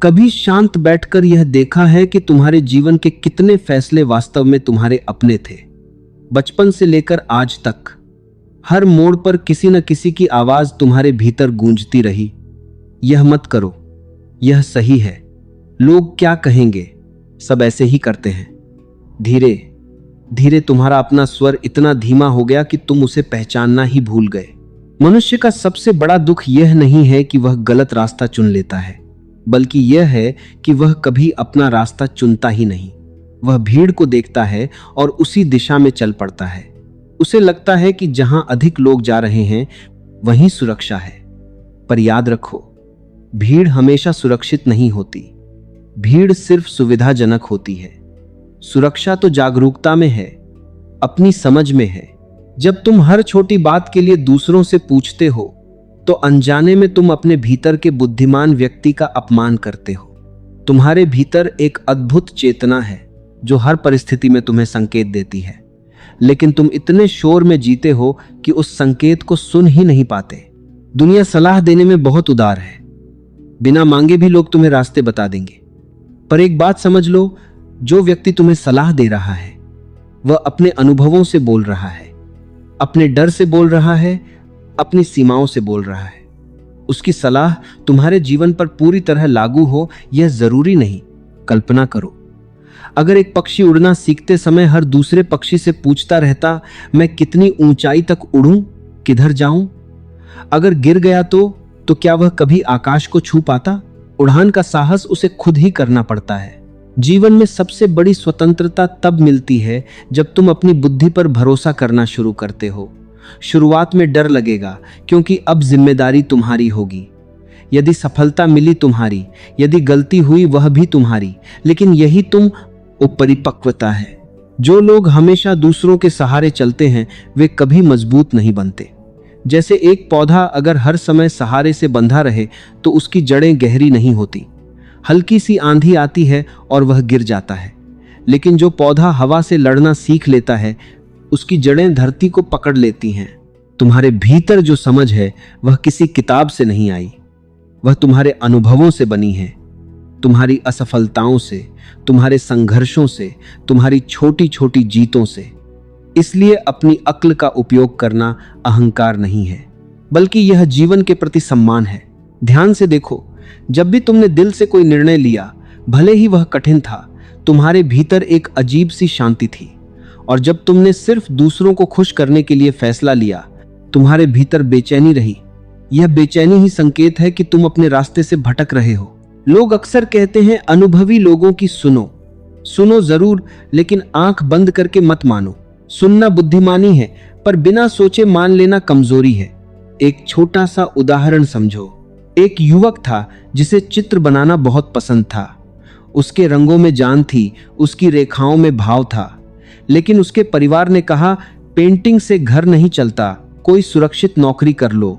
कभी शांत बैठकर यह देखा है कि तुम्हारे जीवन के कितने फैसले वास्तव में तुम्हारे अपने थे? बचपन से लेकर आज तक हर मोड़ पर किसी न किसी की आवाज तुम्हारे भीतर गूंजती रही, यह मत करो, यह सही है, लोग क्या कहेंगे, सब ऐसे ही करते हैं। धीरे धीरे तुम्हारा अपना स्वर इतना धीमा हो गया कि तुम उसे पहचानना ही भूल गए। मनुष्य का सबसे बड़ा दुख यह नहीं है कि वह गलत रास्ता चुन लेता है, बल्कि यह है कि वह कभी अपना रास्ता चुनता ही नहीं। वह भीड़ को देखता है और उसी दिशा में चल पड़ता है। उसे लगता है कि जहां अधिक लोग जा रहे हैं वहीं सुरक्षा है। पर याद रखो, भीड़ हमेशा सुरक्षित नहीं होती। भीड़ सिर्फ सुविधाजनक होती है। सुरक्षा तो जागरूकता में है, अपनी समझ में है। जब तुम हर छोटी बात के लिए दूसरों से पूछते हो तो अनजाने में तुम अपने भीतर के बुद्धिमान व्यक्ति का अपमान करते हो। तुम्हारे भीतर एक अद्भुत चेतना है जो हर परिस्थिति में तुम्हें संकेत देती है, लेकिन तुम इतने शोर में जीते हो कि उस संकेत को सुन ही नहीं पाते। दुनिया सलाह देने में बहुत उदार है। बिना मांगे भी लोग तुम्हें रास्ते बता देंगे। पर एक बात समझ लो, जो व्यक्ति तुम्हें सलाह दे रहा है वह अपने अनुभवों से बोल रहा है, अपने डर से बोल रहा है, अपनी सीमाओं से बोल रहा है। उसकी सलाह तुम्हारे जीवन पर पूरी तरह लागू हो यह जरूरी नहीं। कल्पना करो, अगर एक पक्षी उड़ना सीखते समय हर दूसरे पक्षी से पूछता रहता, मैं कितनी ऊंचाई तक उड़ूं, किधर जाऊं? अगर गिर गया तो क्या वह कभी आकाश को छू पाता? उड़ान का साहस उसे खुद ही करना पड़ता है। जीवन में सबसे बड़ी स्वतंत्रता तब मिलती है जब तुम अपनी बुद्धि पर भरोसा करना शुरू करते हो। शुरुआत में डर लगेगा, क्योंकि अब जिम्मेदारी तुम्हारी होगी। यदि सफलता मिली तुम्हारी, यदि गलती हुई वह भी तुम्हारी। लेकिन यही तुम परिपक्वता है। जो लोग हमेशा दूसरों के सहारे चलते हैं वे कभी मजबूत नहीं बनते। जैसे एक पौधा अगर हर समय सहारे से बंधा रहे तो उसकी जड़ें गहरी नहीं होती। हल्की सी आंधी आती है और वह गिर जाता है, लेकिन जो पौधा हवा से लड़ना सीख लेता है उसकी जड़ें धरती को पकड़ लेती हैं। तुम्हारे भीतर जो समझ है वह किसी किताब से नहीं आई, वह तुम्हारे अनुभवों से बनी है, तुम्हारी असफलताओं से, तुम्हारे संघर्षों से, तुम्हारी छोटी छोटी जीतों से। इसलिए अपनी अक्ल का उपयोग करना अहंकार नहीं है, बल्कि यह जीवन के प्रति सम्मान है। ध्यान से देखो, जब भी तुमने दिल से कोई निर्णय लिया, भले ही वह कठिन था, तुम्हारे भीतर एक अजीब सी शांति थी। और जब तुमने सिर्फ दूसरों को खुश करने के लिए फैसला लिया, तुम्हारे भीतर बेचैनी रही। यह बेचैनी ही संकेत है कि तुम अपने रास्ते से भटक रहे हो। लोग अक्सर कहते हैं अनुभवी लोगों की सुनो जरूर, लेकिन आंख बंद करके मत मानो। सुनना बुद्धिमानी है, पर बिना सोचे मान लेना कमजोरी है। एक छोटा सा उदाहरण समझो। एक युवक था जिसे चित्र बनाना बहुत पसंद था। उसके रंगों में जान थी, उसकी रेखाओं में भाव था। लेकिन उसके परिवार ने कहा, पेंटिंग से घर नहीं चलता, कोई सुरक्षित नौकरी कर लो।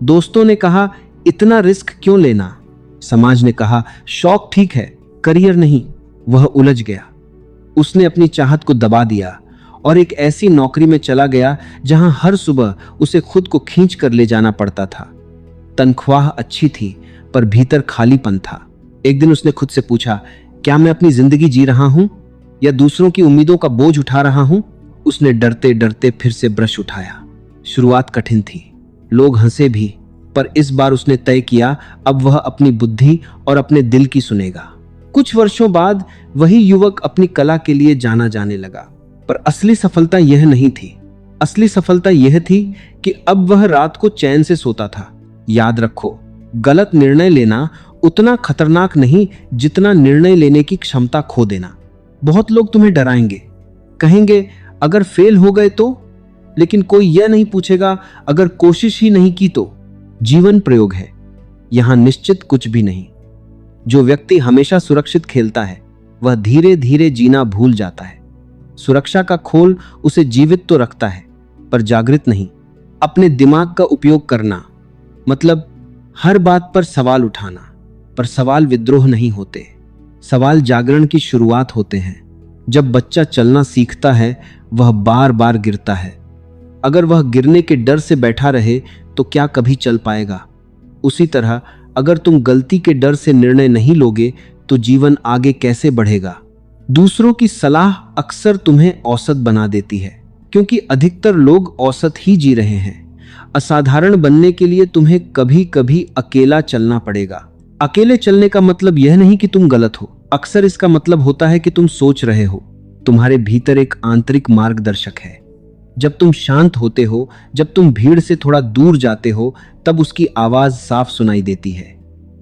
दोस्तों ने कहा, इतना रिस्क क्यों लेना? समाज ने कहा, शौक ठीक है, करियर नहीं। वह उलझ गया। उसने अपनी चाहत को दबा दिया और एक ऐसी नौकरी में चला गया जहां हर सुबह उसे खुद को खींच कर ले जाना पड़ता था। तनख्वाह अच्छी थी, पर भीतर खालीपन था। एक दिन उसने खुद से पूछा, क्या मैं अपनी जिंदगी जी रहा हूं या दूसरों की उम्मीदों का बोझ उठा रहा हूं? उसने डरते डरते फिर से ब्रश उठाया। शुरुआत कठिन थी, लोग हंसे भी, पर इस बार उसने तय किया, अब वह अपनी बुद्धि और अपने दिल की सुनेगा। कुछ वर्षों बाद वही युवक अपनी कला के लिए जाना जाने लगा। पर असली सफलता यह नहीं थी। असली सफलता यह थी कि अब वह रात को चैन से सोता था। याद रखो, गलत निर्णय लेना उतना खतरनाक नहीं जितना निर्णय लेने की क्षमता खो देना। बहुत लोग तुम्हें डराएंगे, कहेंगे अगर फेल हो गए तो, लेकिन कोई यह नहीं पूछेगा अगर कोशिश ही नहीं की तो। जीवन प्रयोग है, यहां निश्चित कुछ भी नहीं। जो व्यक्ति हमेशा सुरक्षित खेलता है वह धीरे धीरे जीना भूल जाता है। सुरक्षा का खोल उसे जीवित तो रखता है, पर जागृत नहीं। अपने दिमाग का उपयोग करना मतलब हर बात पर सवाल उठाना, पर सवाल विद्रोह नहीं होते, सवाल जागरण की शुरुआत होते हैं। जब बच्चा चलना सीखता है वह बार बार गिरता है। अगर वह गिरने के डर से बैठा रहे तो क्या कभी चल पाएगा? उसी तरह अगर तुम गलती के डर से निर्णय नहीं लोगे तो जीवन आगे कैसे बढ़ेगा। दूसरों की सलाह अक्सर तुम्हें औसत बना देती है, क्योंकि अधिकतर लोग औसत ही जी रहे हैं। असाधारण बनने के लिए तुम्हें कभी कभी अकेला चलना पड़ेगा। अकेले चलने का मतलब यह नहीं कि तुम गलत हो, अक्सर इसका मतलब होता है कि तुम सोच रहे हो। तुम्हारे भीतर एक आंतरिक मार्गदर्शक है। जब तुम शांत होते हो, जब तुम भीड़ से थोड़ा दूर जाते हो, तब उसकी आवाज साफ सुनाई देती है।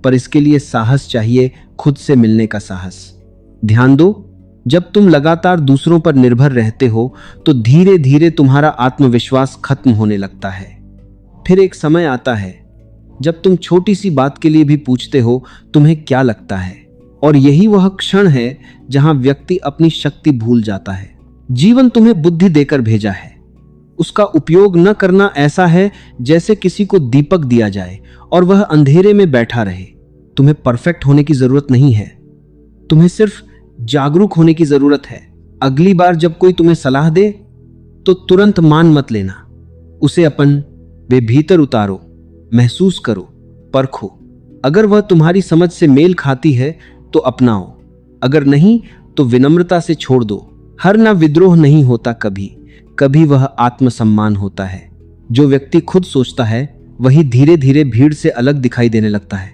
पर इसके लिए साहस चाहिए, खुद से मिलने का साहस। ध्यान दो, जब तुम लगातार दूसरों पर निर्भर रहते हो तो धीरे धीरे तुम्हारा आत्मविश्वास खत्म होने लगता है। फिर एक समय आता है जब तुम छोटी सी बात के लिए भी पूछते हो तुम्हें क्या लगता है, और यही वह क्षण है जहां व्यक्ति अपनी शक्ति भूल जाता है। जीवन तुम्हें बुद्धि देकर भेजा है, उसका उपयोग न करना ऐसा है जैसे किसी को दीपक दिया जाए और वह अंधेरे में बैठा रहे। तुम्हें परफेक्ट होने की जरूरत नहीं है, तुम्हें सिर्फ जागरूक होने की जरूरत है। अगली बार जब कोई तुम्हें सलाह दे तो तुरंत मान मत लेना, उसे अपन वे भीतर उतारो, महसूस करो, परखो। अगर वह तुम्हारी समझ से मेल खाती है तो अपनाओ, अगर नहीं तो विनम्रता से छोड़ दो। हर ना विद्रोह नहीं होता, कभी कभी वह आत्मसम्मान होता है। जो व्यक्ति खुद सोचता है वही धीरे धीरे भीड़ से अलग दिखाई देने लगता है,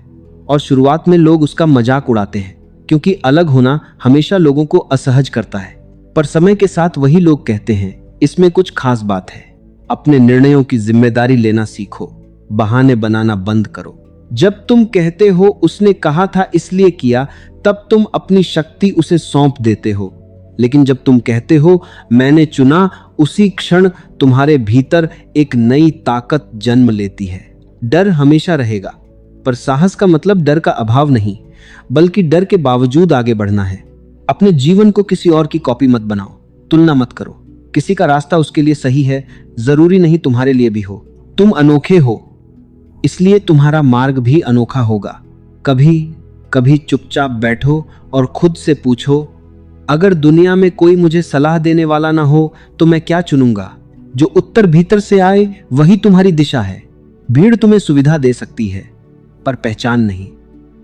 और शुरुआत में लोग उसका मजाक उड़ाते हैं, क्योंकि अलग होना हमेशा लोगों को असहज करता है। पर समय के साथ वही लोग कहते हैं इसमें कुछ खास बात है। अपने निर्णयों की जिम्मेदारी लेना सीखो, बहाने बनाना बंद करो। जब तुम कहते हो उसने कहा था इसलिए किया, तब तुम अपनी शक्ति उसे सौंप देते हो। लेकिन जब तुम कहते हो मैंने चुना, उसी क्षण तुम्हारे भीतर एक नई ताकत जन्म लेती है। डर हमेशा रहेगा, पर साहस का मतलब डर का अभाव नहीं, बल्कि डर के बावजूद आगे बढ़ना है। अपने जीवन को किसी और की कॉपी मत बनाओ, तुलना मत करो। किसी का रास्ता उसके लिए सही है, जरूरी नहीं तुम्हारे लिए भी हो। तुम अनोखे हो, इसलिए तुम्हारा मार्ग भी अनोखा होगा। कभी कभी चुपचाप बैठो और खुद से पूछो, अगर दुनिया में कोई मुझे सलाह देने वाला ना हो तो मैं क्या चुनूंगा। जो उत्तर भीतर से आए वही तुम्हारी दिशा है। भीड़ तुम्हें सुविधा दे सकती है, पर पहचान नहीं।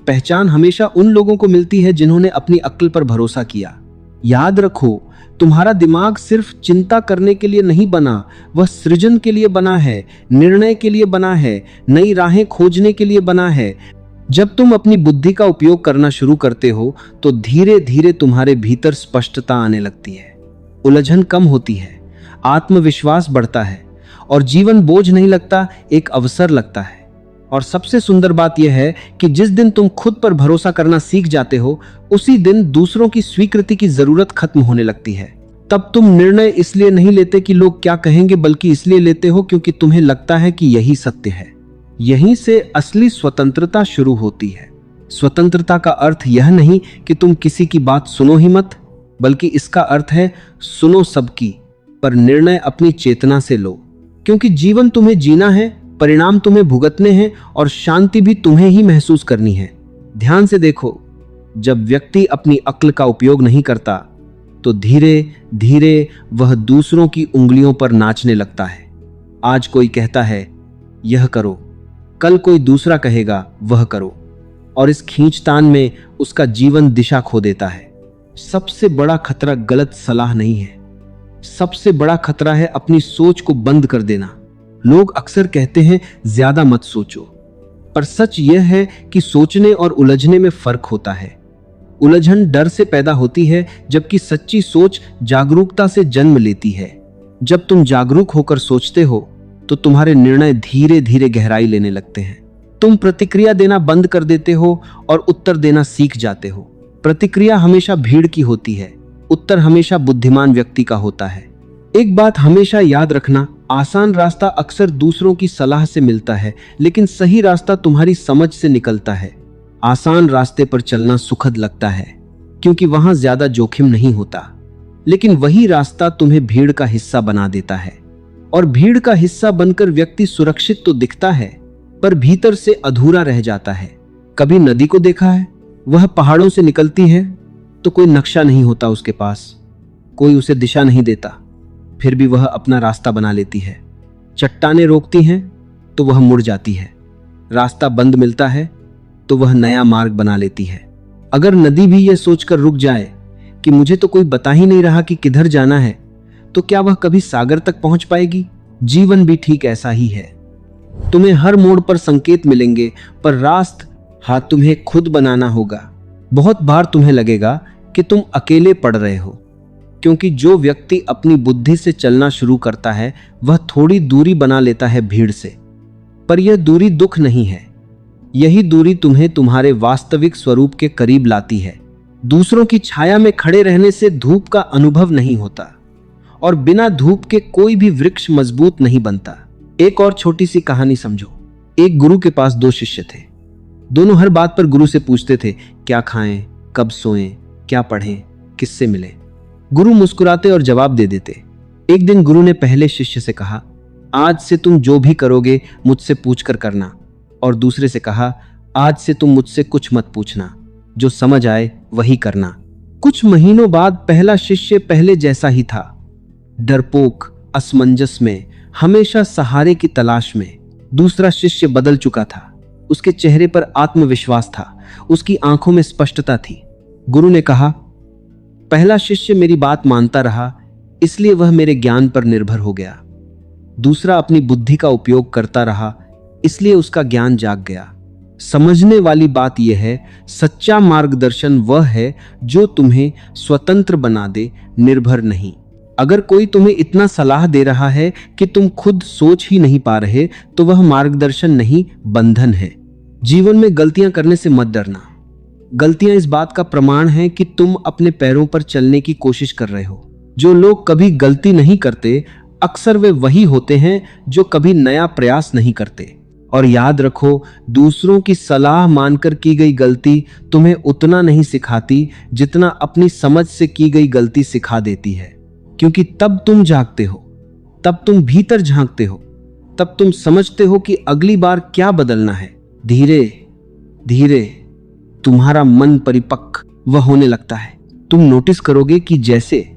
पहचान हमेशा उन लोगों को मिलती है जिन्होंने अपनी अक्ल पर भरोसा किया। याद रखो, तुम्हारा दिमाग सिर्फ चिंता करने के लिए नहीं बना, वह सृजन के लिए बना है, निर्णय के लिए बना है, नई राहें खोजने के लिए बना है। जब तुम अपनी बुद्धि का उपयोग करना शुरू करते हो तो धीरे धीरे तुम्हारे भीतर स्पष्टता आने लगती है, उलझन कम होती है, आत्मविश्वास बढ़ता है, और जीवन बोझ नहीं लगता, एक अवसर लगता है। और सबसे सुंदर बात यह है कि जिस दिन तुम खुद पर भरोसा करना सीख जाते हो, उसी दिन दूसरों की स्वीकृति की जरूरत खत्म होने लगती है। तब तुम निर्णय इसलिए नहीं लेते कि लोग क्या कहेंगे, बल्कि इसलिए लेते हो क्योंकि तुम्हें लगता है कि यही सत्य है। यहीं से असली स्वतंत्रता शुरू होती है। स्वतंत्रता का अर्थ यह नहीं कि तुम किसी की बात सुनो ही मत, बल्कि इसका अर्थ है सुनो सबकी, पर निर्णय अपनी चेतना से लो। क्योंकि जीवन तुम्हें जीना है, परिणाम तुम्हें भुगतने हैं, और शांति भी तुम्हें ही महसूस करनी है। ध्यान से देखो, जब व्यक्ति अपनी अक्ल का उपयोग नहीं करता तो धीरे धीरे वह दूसरों की उंगलियों पर नाचने लगता है। आज कोई कहता है यह करो, कल कोई दूसरा कहेगा वह करो, और इस खींचतान में उसका जीवन दिशा खो देता है। सबसे बड़ा खतरा गलत सलाह नहीं है, सबसे बड़ा खतरा है अपनी सोच को बंद कर देना। लोग अक्सर कहते हैं ज्यादा मत सोचो, पर सच यह है कि सोचने और उलझने में फर्क होता है। उलझन डर से पैदा होती है, जबकि सच्ची सोच जागरूकता से जन्म लेती है। जब तुम जागरूक होकर सोचते हो तो तुम्हारे निर्णय धीरे धीरे गहराई लेने लगते हैं। तुम प्रतिक्रिया देना बंद कर देते हो और उत्तर देना सीख जाते हो। प्रतिक्रिया हमेशा भीड़ की होती है, उत्तर हमेशा बुद्धिमान व्यक्ति का होता है। एक बात हमेशा याद रखना, आसान रास्ता अक्सर दूसरों की सलाह से मिलता है, लेकिन सही रास्ता तुम्हारी समझ से निकलता है। आसान रास्ते पर चलना सुखद लगता है क्योंकि वहां ज्यादा जोखिम नहीं होता, लेकिन वही रास्ता तुम्हें भीड़ का हिस्सा बना देता है। और भीड़ का हिस्सा बनकर व्यक्ति सुरक्षित तो दिखता है, पर भीतर से अधूरा रह जाता है। कभी नदी को देखा है? वह पहाड़ों से निकलती है तो कोई नक्शा नहीं होता उसके पास, कोई उसे दिशा नहीं देता, फिर भी वह अपना रास्ता बना लेती है। चट्टानें रोकती हैं तो वह मुड़ जाती है, रास्ता बंद मिलता है तो वह नया मार्ग बना लेती है। अगर नदी भी यह सोचकर रुक जाए कि मुझे तो कोई बता ही नहीं रहा कि किधर जाना है, तो क्या वह कभी सागर तक पहुंच पाएगी? जीवन भी ठीक ऐसा ही है। तुम्हें हर मोड़ पर संकेत मिलेंगे, पर रास्ता तुम्हें खुद बनाना होगा। बहुत बार तुम्हें लगेगा कि तुम अकेले पड़ रहे हो, क्योंकि जो व्यक्ति अपनी बुद्धि से चलना शुरू करता है वह थोड़ी दूरी बना लेता है भीड़ से। पर यह दूरी दुख नहीं है, यही दूरी तुम्हें तुम्हारे वास्तविक स्वरूप के करीब लाती है। दूसरों की छाया में खड़े रहने से धूप का अनुभव नहीं होता, और बिना धूप के कोई भी वृक्ष मजबूत नहीं बनता। एक और छोटी सी कहानी समझो। एक गुरु के पास दो शिष्य थे। दोनों हर बात पर गुरु से पूछते थे, क्या खाएं, कब सोएं, क्या पढ़ें, किससे मिलें। गुरु मुस्कुराते और जवाब दे देते। एक दिन गुरु ने पहले शिष्य से कहा, आज से तुम जो भी करोगे मुझसे पूछकर करना। और दूसरे से कहा, आज से तुम मुझसे कुछ मत पूछना, जो समझ आए वही करना। कुछ महीनों बाद पहला शिष्य पहले जैसा ही था, डरपोक, असमंजस में, हमेशा सहारे की तलाश में। दूसरा शिष्य बदल चुका था। उसके चेहरे पर आत्मविश्वास था, उसकी आंखों में स्पष्टता थी। गुरु ने कहा, पहला शिष्य मेरी बात मानता रहा, इसलिए वह मेरे ज्ञान पर निर्भर हो गया। दूसरा अपनी बुद्धि का उपयोग करता रहा, इसलिए उसका ज्ञान जाग गया। समझने वाली बात यह है, सच्चा मार्गदर्शन वह है जो तुम्हें स्वतंत्र बना दे, निर्भर नहीं। अगर कोई तुम्हें इतना सलाह दे रहा है कि तुम खुद सोच ही नहीं पा रहे, तो वह मार्गदर्शन नहीं, बंधन है। जीवन में गलतियां करने से मत डरना। गलतियां इस बात का प्रमाण है कि तुम अपने पैरों पर चलने की कोशिश कर रहे हो। जो लोग कभी गलती नहीं करते, अक्सर वे वही होते हैं जो कभी नया प्रयास नहीं करते। और याद रखो, दूसरों की सलाह मानकर की गई गलती तुम्हें उतना नहीं सिखाती जितना अपनी समझ से की गई गलती सिखा देती है। क्योंकि तब तुम जागते हो, तब तुम भीतर झांकते हो, तब तुम समझते हो कि अगली बार क्या बदलना है। धीरे धीरे तुम्हारा मन परिपक्व होने लगता है। तुम नोटिस करोगे कि जैसे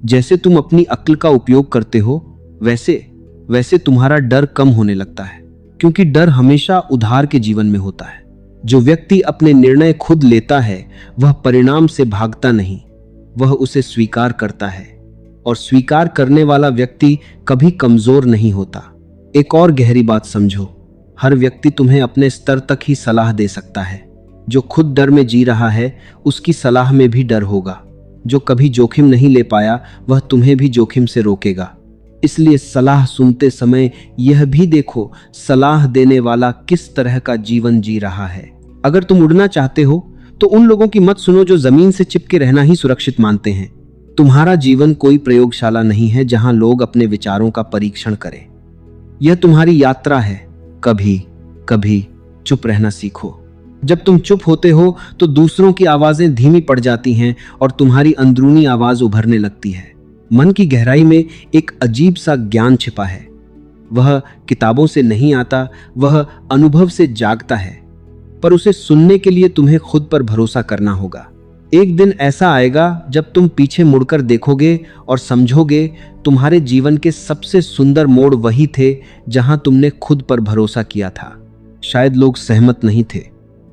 जैसे तुम अपनी अक्ल का उपयोग करते हो, वैसे वैसे तुम्हारा डर कम होने लगता है। क्योंकि डर हमेशा उधार के जीवन में होता है। जो व्यक्ति अपने निर्णय खुद लेता है वह परिणाम से भागता नहीं, वह उसे स्वीकार करता है। और स्वीकार करने वाला व्यक्ति कभी कमजोर नहीं होता। एक और गहरी बात समझो, हर व्यक्ति तुम्हें अपने स्तर तक ही सलाह दे सकता है। जो खुद डर में जी रहा है, उसकी सलाह में भी डर होगा। जो कभी जोखिम नहीं ले पाया, वह तुम्हें भी जोखिम से रोकेगा। इसलिए सलाह सुनते समय यह भी देखो, सलाह देने वाला किस तरह का जीवन जी रहा है। अगर तुम उड़ना चाहते हो तो उन लोगों की मत सुनो जो जमीन से चिपके रहना ही सुरक्षित मानते हैं। तुम्हारा जीवन कोई प्रयोगशाला नहीं है जहां लोग अपने विचारों का परीक्षण करें। यह तुम्हारी यात्रा है। कभी कभी चुप रहना सीखो। जब तुम चुप होते हो तो दूसरों की आवाजें धीमी पड़ जाती हैं और तुम्हारी अंदरूनी आवाज उभरने लगती है। मन की गहराई में एक अजीब सा ज्ञान छिपा है। वह किताबों से नहीं आता, वह अनुभव से जागता है। पर उसे सुनने के लिए तुम्हें खुद पर भरोसा करना होगा। एक दिन ऐसा आएगा जब तुम पीछे मुड़कर देखोगे और समझोगे तुम्हारे जीवन के सबसे सुंदर मोड़ वही थे जहां तुमने खुद पर भरोसा किया था। शायद लोग सहमत नहीं थे,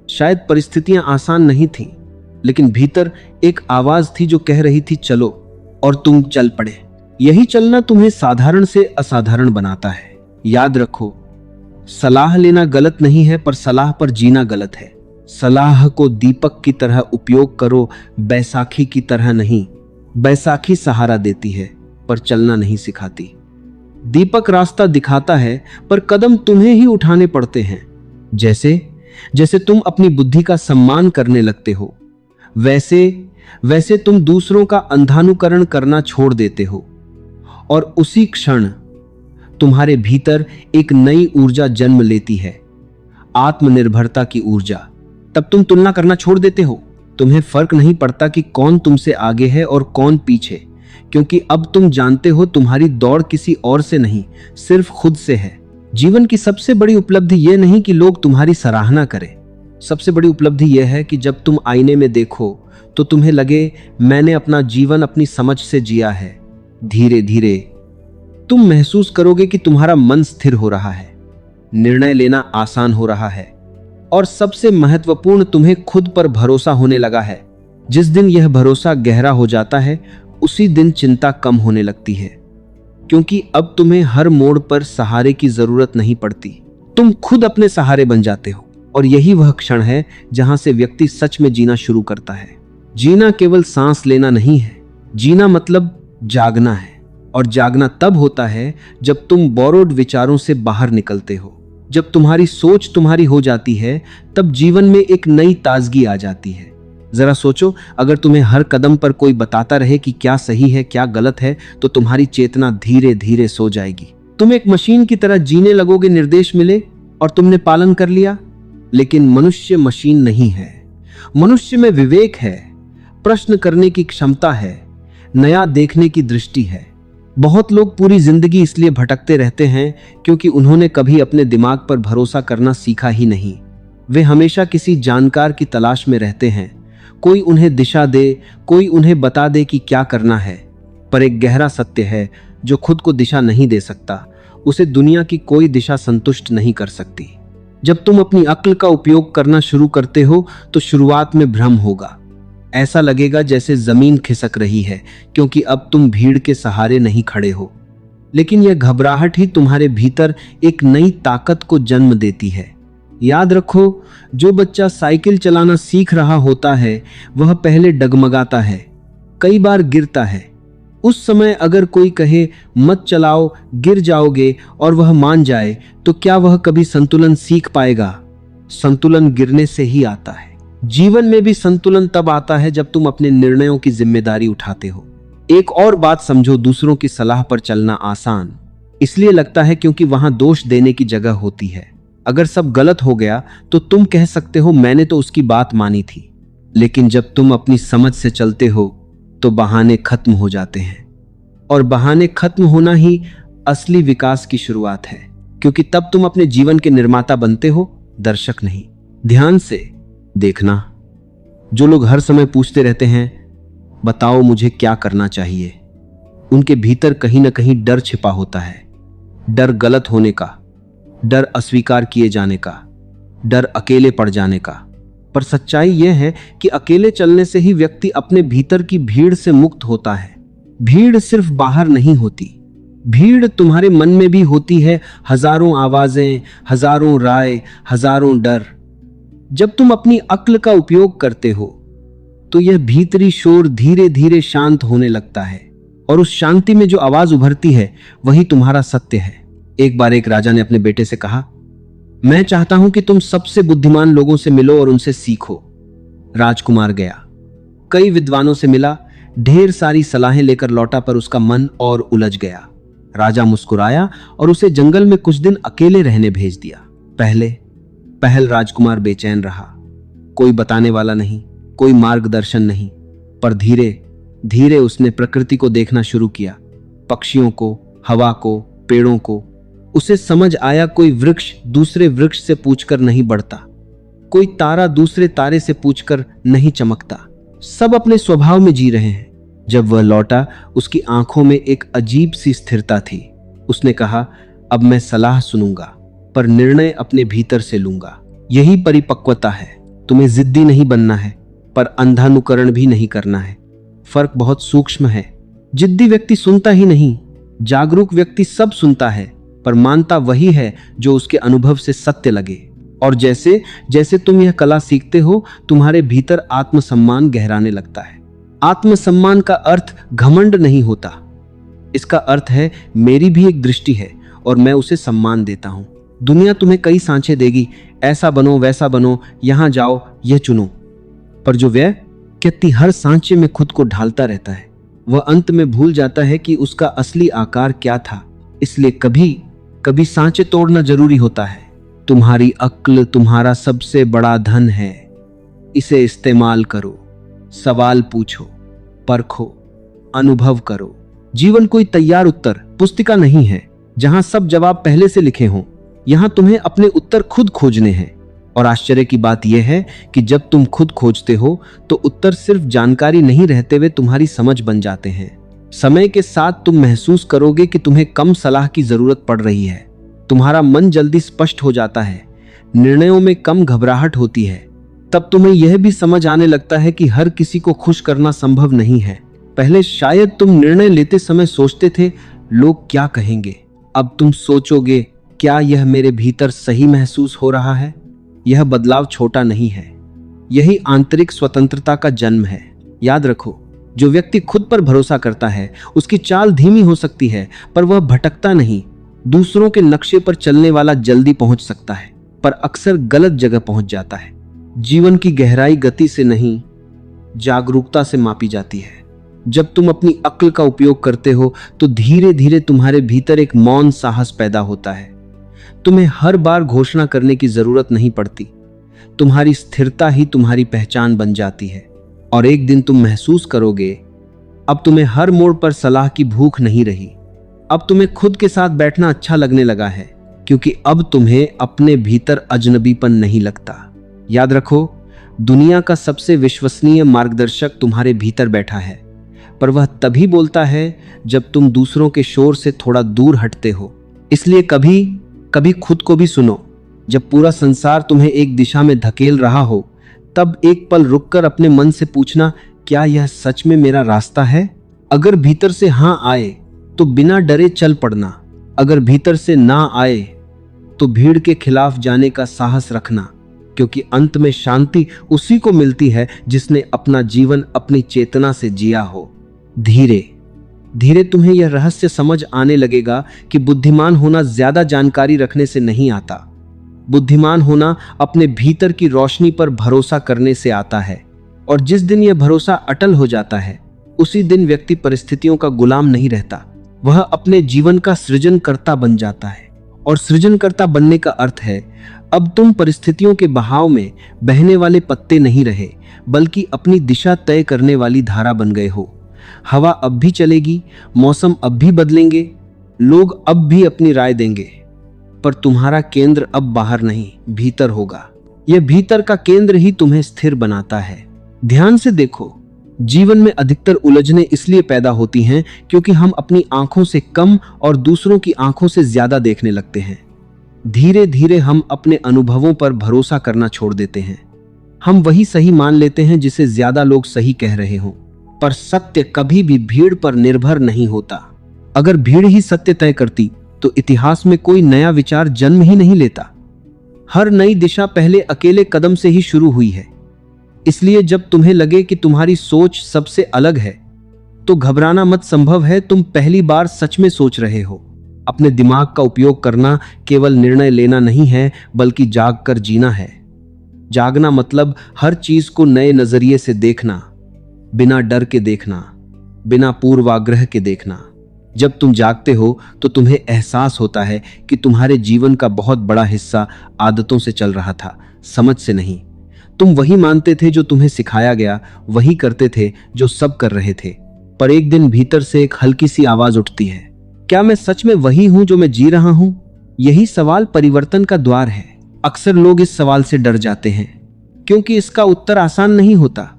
शायद परिस्थितियां आसान नहीं थीं, लेकिन भीतर एक आवाज थी जो कह रही थी चलो, और तुम चल पड़े। यही चलना तुम्हें साधारण से असाधारण बनाता है। याद रखो, सलाह लेना गलत नहीं है, पर सलाह पर जीना गलत है। सलाह को दीपक की तरह उपयोग करो, बैसाखी की तरह नहीं। बैसाखी सहारा देती है पर चलना नहीं सिखाती। दीपक रास्ता दिखाता है पर कदम तुम्हें ही उठाने पड़ते हैं। जैसे जैसे तुम अपनी बुद्धि का सम्मान करने लगते हो, वैसे वैसे तुम दूसरों का अंधानुकरण करना छोड़ देते हो, और उसी क्षण तुम्हारे भीतर एक नई ऊर्जा जन्म लेती है, आत्मनिर्भरता की ऊर्जा। तब तुम तुलना करना छोड़ देते हो। तुम्हें फर्क नहीं पड़ता कि कौन तुमसे आगे है और कौन पीछे, क्योंकि अब तुम जानते हो तुम्हारी दौड़ किसी और से नहीं, सिर्फ खुद से है। जीवन की सबसे बड़ी उपलब्धि यह नहीं कि लोग तुम्हारी सराहना करें। सबसे बड़ी उपलब्धि यह है कि जब तुम आईने में देखो तो तुम्हें लगे मैंने अपना जीवन अपनी समझ से जिया है। धीरे धीरे तुम महसूस करोगे कि तुम्हारा मन स्थिर हो रहा है, निर्णय लेना आसान हो रहा है, और सबसे महत्वपूर्ण, तुम्हें खुद पर भरोसा होने लगा है। जिस दिन यह भरोसा गहरा हो जाता है, उसी दिन चिंता कम होने लगती है, क्योंकि अब तुम्हें हर मोड़ पर सहारे की जरूरत नहीं पड़ती। तुम खुद अपने सहारे बन जाते हो, और यही वह क्षण है जहां से व्यक्ति सच में जीना शुरू करता है। जीना केवल सांस लेना नहीं है, जीना मतलब जागना है। और जागना तब होता है जब तुम बोरोड विचारों से बाहर निकलते हो। जब तुम्हारी सोच तुम्हारी हो जाती है, तब जीवन में एक नई ताजगी आ जाती है। जरा सोचो, अगर तुम्हें हर कदम पर कोई बताता रहे कि क्या सही है क्या गलत है, तो तुम्हारी चेतना धीरे धीरे सो जाएगी। तुम एक मशीन की तरह जीने लगोगे, निर्देश मिले और तुमने पालन कर लिया। लेकिन मनुष्य मशीन नहीं है। मनुष्य में विवेक है, प्रश्न करने की क्षमता है, नया देखने की दृष्टि है। बहुत लोग पूरी जिंदगी इसलिए भटकते रहते हैं क्योंकि उन्होंने कभी अपने दिमाग पर भरोसा करना सीखा ही नहीं। वे हमेशा किसी जानकार की तलाश में रहते हैं, कोई उन्हें दिशा दे, कोई उन्हें बता दे कि क्या करना है। पर एक गहरा सत्य है, जो खुद को दिशा नहीं दे सकता, उसे दुनिया की कोई दिशा संतुष्ट नहीं कर सकती। जब तुम अपनी अक्ल का उपयोग करना शुरू करते हो, तो शुरुआत में भ्रम होगा। ऐसा लगेगा जैसे जमीन खिसक रही है, क्योंकि अब तुम भीड़ के सहारे नहीं खड़े हो। लेकिन यह घबराहट ही तुम्हारे भीतर एक नई ताकत को जन्म देती है। याद रखो, जो बच्चा साइकिल चलाना सीख रहा होता है, वह पहले डगमगाता है, कई बार गिरता है। उस समय अगर कोई कहे मत चलाओ, गिर जाओगे, और वह मान जाए, तो क्या वह कभी संतुलन सीख पाएगा? संतुलन गिरने से ही आता है। जीवन में भी संतुलन तब आता है जब तुम अपने निर्णयों की जिम्मेदारी उठाते हो। एक और बात समझो, दूसरों की सलाह पर चलना आसान इसलिए लगता है क्योंकि वहां दोष देने की जगह होती है। अगर सब गलत हो गया तो तुम कह सकते हो मैंने तो उसकी बात मानी थी। लेकिन जब तुम अपनी समझ से चलते हो तो बहाने खत्म हो जाते हैं, और बहाने खत्म होना ही असली विकास की शुरुआत है, क्योंकि तब तुम अपने जीवन के निर्माता बनते हो, दर्शक नहीं। ध्यान से देखना, जो लोग हर समय पूछते रहते हैं बताओ मुझे क्या करना चाहिए, उनके भीतर कहीं ना कहीं डर छिपा होता है। डर गलत होने का, डर अस्वीकार किए जाने का, डर अकेले पड़ जाने का। पर सच्चाई यह है कि अकेले चलने से ही व्यक्ति अपने भीतर की भीड़ से मुक्त होता है। भीड़ सिर्फ बाहर नहीं होती, भीड़ तुम्हारे मन में भी होती है। हजारों आवाजें, हजारों राय, हजारों डर। जब तुम अपनी अक्ल का उपयोग करते हो, तो यह भीतरी शोर धीरे धीरे शांत होने लगता है, और उस शांति में जो आवाज उभरती है, वही तुम्हारा सत्य है। एक बार एक राजा ने अपने बेटे से कहा, मैं चाहता हूं कि तुम सबसे बुद्धिमान लोगों से मिलो और उनसे सीखो। राजकुमार गया, कई विद्वानों से मिला, ढेर सारी सलाहें लेकर लौटा, पर उसका मन और उलझ गया। राजा मुस्कुराया और उसे जंगल में कुछ दिन अकेले रहने भेज दिया। पहल राजकुमार बेचैन रहा, कोई बताने वाला नहीं, कोई मार्गदर्शन नहीं। पर धीरे धीरे उसने प्रकृति को देखना शुरू किया, पक्षियों को, हवा को, पेड़ों को। उसे समझ आया कोई वृक्ष दूसरे वृक्ष से पूछकर नहीं बढ़ता, कोई तारा दूसरे तारे से पूछकर नहीं चमकता। सब अपने स्वभाव में जी रहे हैं। जब वह लौटा, उसकी आंखों में एक अजीब सी स्थिरता थी। उसने कहा, अब मैं सलाह सुनूंगा, पर निर्णय अपने भीतर से लूंगा। यही परिपक्वता है। तुम्हें जिद्दी नहीं बनना है, पर अंधानुकरण भी नहीं करना है। फर्क बहुत सूक्ष्म है। जिद्दी व्यक्ति सुनता ही नहीं, जागरूक व्यक्ति सब सुनता है, पर मानता वही है जो उसके अनुभव से सत्य लगे। और जैसे जैसे तुम यह कला सीखते हो, तुम्हारे भीतर आत्मसम्मान गहराने लगता है। आत्मसम्मान का अर्थ घमंड नहीं होता। इसका अर्थ है मेरी भी एक दृष्टि है और मैं उसे सम्मान देता हूं। दुनिया तुम्हें कई सांचे देगी, ऐसा बनो, वैसा बनो, यहां जाओ, यह चुनो। पर जो व्यक्ति हर सांचे में खुद को ढालता रहता है, वह अंत में भूल जाता है कि उसका असली आकार क्या था। इसलिए कभी कभी सांचे तोड़ना जरूरी होता है। तुम्हारी अक्ल तुम्हारा सबसे बड़ा धन है। इसे इस्तेमाल करो, सवाल पूछो, परखो, अनुभव करो। जीवन कोई तैयार उत्तर पुस्तिका नहीं है जहां सब जवाब पहले से लिखे हों। यहां तुम्हें अपने उत्तर खुद खोजने हैं। और आश्चर्य की बात यह है कि जब तुम खुद खोजते हो तो उत्तर सिर्फ जानकारी नहीं रहते, वे तुम्हारी समझ बन जाते हैं। समय के साथ तुम महसूस करोगे कि तुम्हें कम सलाह की जरूरत पड़ रही है। तुम्हारा मन जल्दी स्पष्ट हो जाता है, निर्णयों में कम घबराहट होती है, तब तुम्हें यह भी समझ आने लगता है कि हर किसी को खुश करना संभव नहीं है। पहले शायद तुम निर्णय लेते समय सोचते थे लोग क्या कहेंगे, अब तुम सोचोगे क्या यह मेरे भीतर सही महसूस हो रहा है। यह बदलाव छोटा नहीं है, यही आंतरिक स्वतंत्रता का जन्म है। याद रखो, जो व्यक्ति खुद पर भरोसा करता है उसकी चाल धीमी हो सकती है पर वह भटकता नहीं। दूसरों के नक्शे पर चलने वाला जल्दी पहुंच सकता है पर अक्सर गलत जगह पहुंच जाता है। जीवन की गहराई गति से नहीं, जागरूकता से मापी जाती है। जब तुम अपनी अक्ल का उपयोग करते हो तो धीरे धीरे तुम्हारे भीतर एक मौन साहस पैदा होता है। तुम्हें हर बार घोषणा करने की जरूरत नहीं पड़ती, तुम्हारी स्थिरता ही तुम्हारी पहचान बन जाती है। और एक दिन तुम महसूस करोगे अब तुम्हें हर मोड़ पर सलाह की भूख नहीं रही। अब तुम्हें खुद के साथ बैठना अच्छा लगने लगा है, क्योंकि अब तुम्हें अपने भीतर अजनबीपन नहीं लगता। याद रखो, दुनिया का सबसे विश्वसनीय मार्गदर्शक तुम्हारे भीतर बैठा है, पर वह तभी बोलता है जब तुम दूसरों के शोर से थोड़ा दूर हटते हो। इसलिए कभी कभी खुद को भी सुनो। जब पूरा संसार तुम्हें एक दिशा में धकेल रहा हो, तब एक पल रुककर अपने मन से पूछना, क्या यह सच में मेरा रास्ता है? अगर भीतर से हां आए तो बिना डरे चल पड़ना, अगर भीतर से ना आए तो भीड़ के खिलाफ जाने का साहस रखना, क्योंकि अंत में शांति उसी को मिलती है जिसने अपना जीवन अपनी चेतना से जिया हो। धीरे धीरे तुम्हें यह रहस्य समझ आने लगेगा कि बुद्धिमान होना ज्यादा जानकारी रखने से नहीं आता। बुद्धिमान होना अपने भीतर की रोशनी पर भरोसा करने से आता है। और जिस दिन यह भरोसा अटल हो जाता है, उसी दिन व्यक्ति परिस्थितियों का गुलाम नहीं रहता, वह अपने जीवन का सृजनकर्ता बन जाता है। और सृजनकर्ता बनने का अर्थ है अब तुम परिस्थितियों के बहाव में बहने वाले पत्ते नहीं रहे, बल्कि अपनी दिशा तय करने वाली धारा बन गए हो। हवा अब भी चलेगी, मौसम अब भी बदलेंगे, लोग अब भी अपनी राय देंगे, पर तुम्हारा केंद्र अब बाहर नहीं, भीतर होगा। यह भीतर का केंद्र ही तुम्हें स्थिर बनाता है। ध्यान से देखो, जीवन में अधिकतर उलझने इसलिए पैदा होती हैं क्योंकि हम अपनी आंखों से कम और दूसरों की आंखों से ज्यादा देखने लगते हैं। धीरे धीरे हम अपने अनुभवों पर भरोसा करना छोड़ देते हैं। हम वही सही मान लेते हैं जिसे ज्यादा लोग सही कह रहे हों, पर सत्य कभी भी भीड़ पर निर्भर नहीं होता। अगर भीड़ ही सत्य तय करती तो इतिहास में कोई नया विचार जन्म ही नहीं लेता। हर नई दिशा पहले अकेले कदम से ही शुरू हुई है। इसलिए जब तुम्हें लगे कि तुम्हारी सोच सबसे अलग है, तो घबराना मत। संभव है तुम पहली बार सच में सोच रहे हो। अपने दिमाग का उपयोग करना केवल निर्णय लेना नहीं है, बल्कि जाग कर जीना है। जागना मतलब हर चीज को नए नजरिए से देखना, बिना डर के देखना, बिना पूर्वाग्रह के देखना। जब तुम जागते हो तो तुम्हें एहसास होता है कि तुम्हारे जीवन का बहुत बड़ा हिस्सा आदतों से चल रहा था, समझ से नहीं। तुम वही मानते थे जो तुम्हें सिखाया गया, वही करते थे जो सब कर रहे थे। पर एक दिन भीतर से एक हल्की सी आवाज उठती है, क्या मैं सच में वही हूं जो मैं जी रहा हूं? यही सवाल परिवर्तन का द्वार है। अक्सर लोग इस सवाल से डर जाते हैं क्योंकि इसका उत्तर आसान नहीं होता।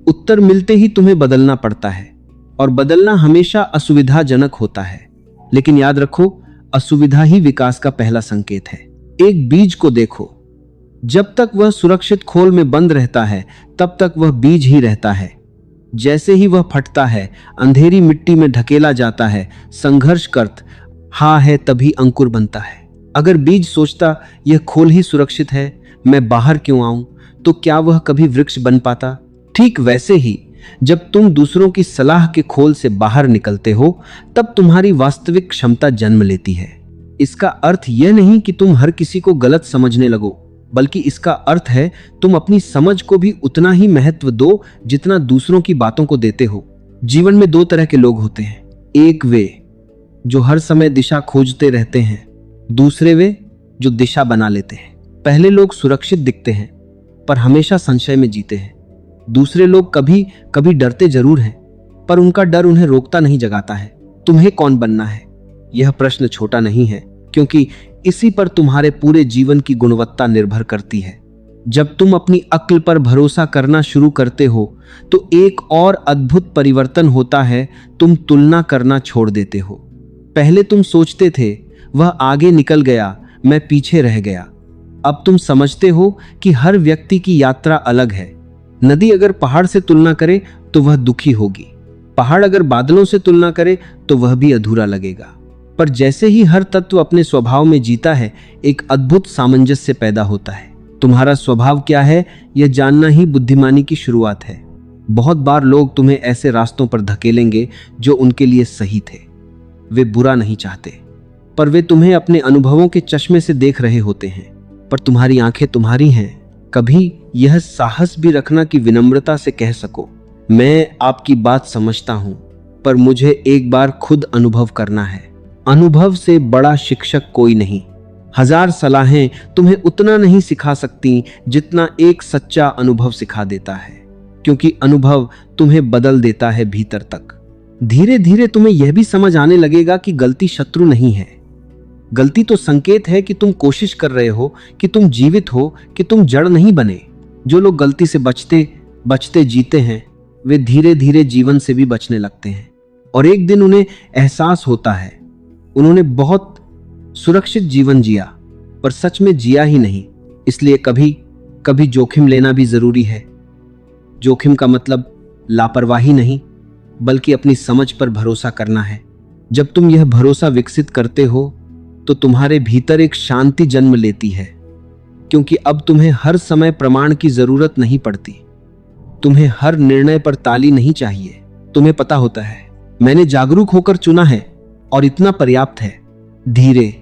उत्तर मिलते ही तुम्हें बदलना पड़ता है, और बदलना हमेशा असुविधाजनक होता है। लेकिन याद रखो, असुविधा ही विकास का पहला संकेत है। एक बीज को देखो, जब तक वह सुरक्षित खोल में बंद रहता है तब तक वह बीज ही रहता है। जैसे ही वह फटता है, अंधेरी मिट्टी में ढकेला जाता है, संघर्ष करत हाँ है, तभी अंकुर बनता है। अगर बीज सोचता यह खोल ही सुरक्षित है, मैं बाहर क्यों आऊं, तो क्या वह कभी वृक्ष बन पाता? ठीक वैसे ही जब तुम दूसरों की सलाह के खोल से बाहर निकलते हो, तब तुम्हारी वास्तविक क्षमता जन्म लेती है। इसका अर्थ यह नहीं कि तुम हर किसी को गलत समझने लगो, बल्कि इसका अर्थ है तुम अपनी समझ को भी उतना ही महत्व दो जितना दूसरों की बातों को देते हो। जीवन में दो तरह के लोग होते हैं, एक वे जो हर समय दिशा खोजते रहते हैं, दूसरे वे जो दिशा बना लेते हैं। पहले लोग सुरक्षित दिखते हैं पर हमेशा संशय में जीते हैं। दूसरे लोग कभी कभी डरते जरूर हैं, पर उनका डर उन्हें रोकता नहीं, जगाता है। तुम्हें कौन बनना है? यह प्रश्न छोटा नहीं है, क्योंकि इसी पर तुम्हारे पूरे जीवन की गुणवत्ता निर्भर करती है। जब तुम अपनी अक्ल पर भरोसा करना शुरू करते हो तो एक और अद्भुत परिवर्तन होता है। तुम तुलना करना छोड़ देते हो। पहले तुम सोचते थे वह आगे निकल गया, मैं पीछे रह गया। अब तुम समझते हो कि हर व्यक्ति की यात्रा अलग है। नदी अगर पहाड़ से तुलना करे तो वह दुखी होगी, पहाड़ अगर बादलों से तुलना करे तो वह भी अधूरा लगेगा। पर जैसे ही हर तत्व अपने स्वभाव में जीता है, एक अद्भुत सामंजस्य पैदा होता है। तुम्हारा स्वभाव क्या है, यह जानना ही बुद्धिमानी की शुरुआत है। बहुत बार लोग तुम्हें ऐसे रास्तों पर धकेलेंगे जो उनके लिए सही थे। वे बुरा नहीं चाहते, पर वे तुम्हें अपने अनुभवों के चश्मे से देख रहे होते हैं। पर तुम्हारी आंखें तुम्हारी हैं। कभी यह साहस भी रखना कि विनम्रता से कह सको, मैं आपकी बात समझता हूं, पर मुझे एक बार खुद अनुभव करना है। अनुभव से बड़ा शिक्षक कोई नहीं। 1000 सलाहें तुम्हें उतना नहीं सिखा सकती जितना एक सच्चा अनुभव सिखा देता है, क्योंकि अनुभव तुम्हें बदल देता है भीतर तक। धीरे धीरे तुम्हें यह भी समझ आने लगेगा कि गलती शत्रु नहीं है। गलती तो संकेत है कि तुम कोशिश कर रहे हो, कि तुम जीवित हो, कि तुम जड़ नहीं बने। जो लोग गलती से बचते बचते जीते हैं, वे धीरे धीरे जीवन से भी बचने लगते हैं। और एक दिन उन्हें एहसास होता है उन्होंने बहुत सुरक्षित जीवन जिया, पर सच में जिया ही नहीं। इसलिए कभी कभी जोखिम लेना भी जरूरी है। जोखिम का मतलब लापरवाही नहीं, बल्कि अपनी समझ पर भरोसा करना है। जब तुम यह भरोसा विकसित करते हो तो तुम्हारे भीतर एक शांति जन्म लेती है, क्योंकि अब तुम्हें हर समय प्रमाण की जरूरत नहीं पड़ती। तुम्हें हर निर्णय पर ताली नहीं चाहिए। तुम्हें पता होता है, मैंने जागरूक होकर चुना है और इतना पर्याप्त है। धीरे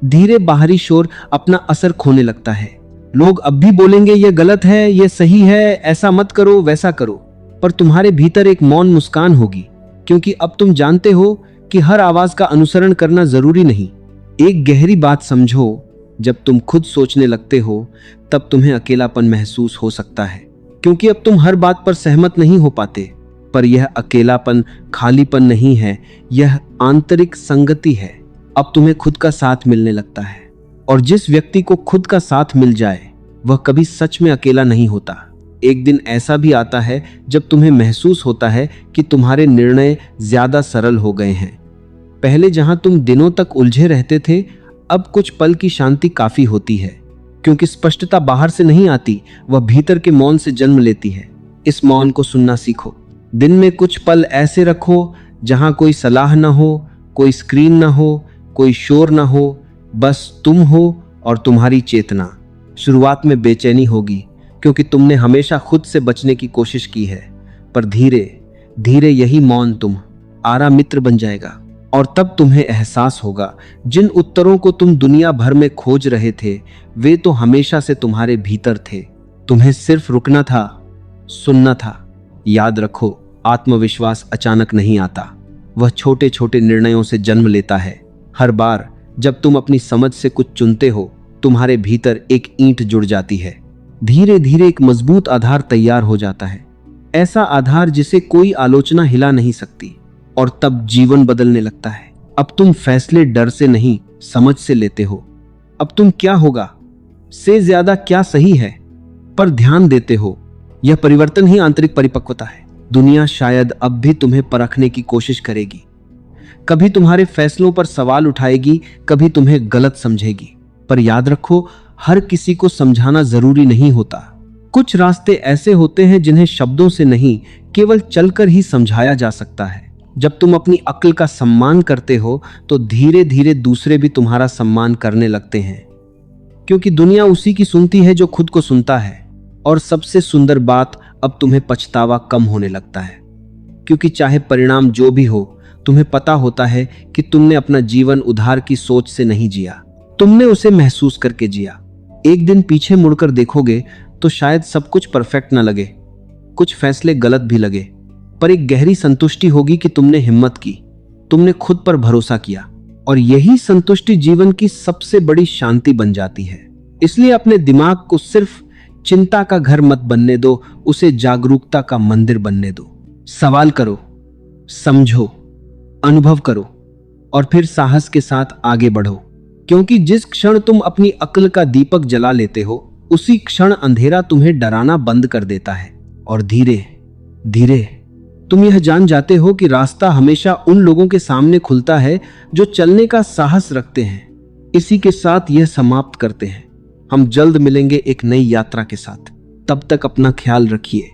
धीरे बाहरी शोर अपना असर खोने लगता है। लोग अब भी बोलेंगे, यह गलत है, यह सही है, ऐसा मत करो, वैसा करो। पर तुम्हारे भीतर एक मौन मुस्कान होगी, क्योंकि अब तुम जानते हो कि हर आवाज का अनुसरण करना जरूरी नहीं। एक गहरी बात समझो, जब तुम खुद सोचने लगते हो तब तुम्हें अकेलापन महसूस हो सकता है, क्योंकि अब तुम हर बात पर सहमत नहीं हो पाते। पर यह अकेलापन खालीपन नहीं है, यह आंतरिक संगति है। अब तुम्हें खुद का साथ मिलने लगता है, और जिस व्यक्ति को खुद का साथ मिल जाए वह कभी सच में अकेला नहीं होता। एक दिन ऐसा भी आता है जब तुम्हें महसूस होता है कि तुम्हारे निर्णय ज्यादा सरल हो गए हैं। पहले जहां तुम दिनों तक उलझे रहते थे, अब कुछ पल की शांति काफी होती है, क्योंकि स्पष्टता बाहर से नहीं आती, वह भीतर के मौन से जन्म लेती है। इस मौन को सुनना सीखो। दिन में कुछ पल ऐसे रखो जहां कोई सलाह ना हो, कोई स्क्रीन ना हो, कोई शोर ना हो, बस तुम हो और तुम्हारी चेतना। शुरुआत में बेचैनी होगी, क्योंकि तुमने हमेशा खुद से बचने की कोशिश की है, पर धीरे धीरे यही मौन तुम आरा मित्र बन जाएगा। और तब तुम्हें एहसास होगा, जिन उत्तरों को तुम दुनिया भर में खोज रहे थे, वे तो हमेशा से तुम्हारे भीतर थे। तुम्हें सिर्फ रुकना था, सुनना था। याद रखो, आत्मविश्वास अचानक नहीं आता, वह छोटे छोटे निर्णयों से जन्म लेता है। हर बार जब तुम अपनी समझ से कुछ चुनते हो, तुम्हारे भीतर एक ईंट जुड़ जाती है। धीरे धीरे एक मजबूत आधार तैयार हो जाता है, ऐसा आधार जिसे कोई आलोचना हिला नहीं सकती। और तब जीवन बदलने लगता है। अब तुम फैसले डर से नहीं, समझ से लेते हो। अब तुम क्या होगा से ज्यादा क्या सही है पर ध्यान देते हो। यह परिवर्तन ही आंतरिक परिपक्वता है। दुनिया शायद अब भी तुम्हें परखने की कोशिश करेगी, कभी तुम्हारे फैसलों पर सवाल उठाएगी, कभी तुम्हें गलत समझेगी। पर याद रखो, हर किसी को समझाना जरूरी नहीं होता। कुछ रास्ते ऐसे होते हैं जिन्हें शब्दों से नहीं, केवल चलकर ही समझाया जा सकता है। जब तुम अपनी अक्ल का सम्मान करते हो तो धीरे धीरे दूसरे भी तुम्हारा सम्मान करने लगते हैं, क्योंकि दुनिया उसी की सुनती है जो खुद को सुनता है। और सबसे सुंदर बात, अब तुम्हें पछतावा कम होने लगता है, क्योंकि चाहे परिणाम जो भी हो, तुम्हें पता होता है कि तुमने अपना जीवन उधार की सोच से नहीं जिया, तुमने उसे महसूस करके जिया। एक दिन पीछे मुड़कर देखोगे तो शायद सब कुछ परफेक्ट न लगे, कुछ फैसले गलत भी लगे, पर एक गहरी संतुष्टि होगी कि तुमने हिम्मत की, तुमने खुद पर भरोसा किया। और यही संतुष्टि जीवन की सबसे बड़ी शांति बन जाती है। इसलिए अपने दिमाग को सिर्फ चिंता का घर मत बनने दो, उसे जागरूकता का मंदिर बनने दो। सवाल करो, समझो, अनुभव करो और फिर साहस के साथ आगे बढ़ो, क्योंकि जिस क्षण तुम अपनी अक्ल का दीपक जला लेते हो, उसी क्षण अंधेरा तुम्हें डराना बंद कर देता है। और धीरे धीरे तुम यह जान जाते हो कि रास्ता हमेशा उन लोगों के सामने खुलता है जो चलने का साहस रखते हैं। इसी के साथ यह समाप्त करते हैं। हम जल्द मिलेंगे एक नई यात्रा के साथ। तब तक अपना ख्याल रखिए।